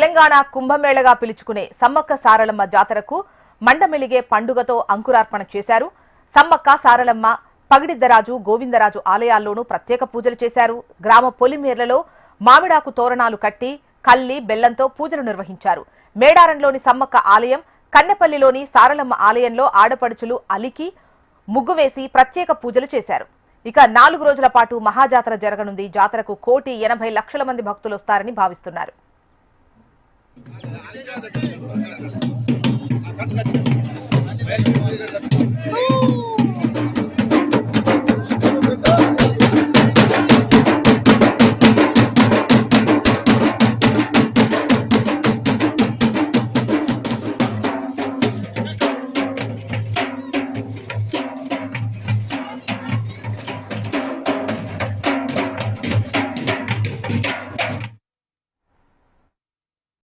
తెలంగాణ కుంభమేళగా పిలుచుకునే సమ్మక్క సారలమ్మ జాతరకు మండమెలిగే పండుగతో అంకురార్పణ చేశారు. సమ్మక్క సారలమ్మ, పగిడిద్దరాజు, గోవిందరాజు ఆలయాల్లోనూ ప్రత్యేక పూజలు చేశారు. గ్రామ పొలిమేర్లలో మామిడాకు తోరణాలు కట్టి కల్లి, బెల్లంతో పూజలు నిర్వహించారు. మేడారంలోని సమ్మక్క ఆలయం, కన్నెపల్లిలోని సారలమ్మ ఆలయంలో ఆడపడుచులు అలికి ముగ్గు వేసి ప్రత్యేక పూజలు చేశారు. ఇక 4 రోజుల పాటు మహాజాతర జరగనుంది. జాతరకు 1,80,00,000 మంది భక్తులు వస్తారని భావిస్తున్నారు. Oh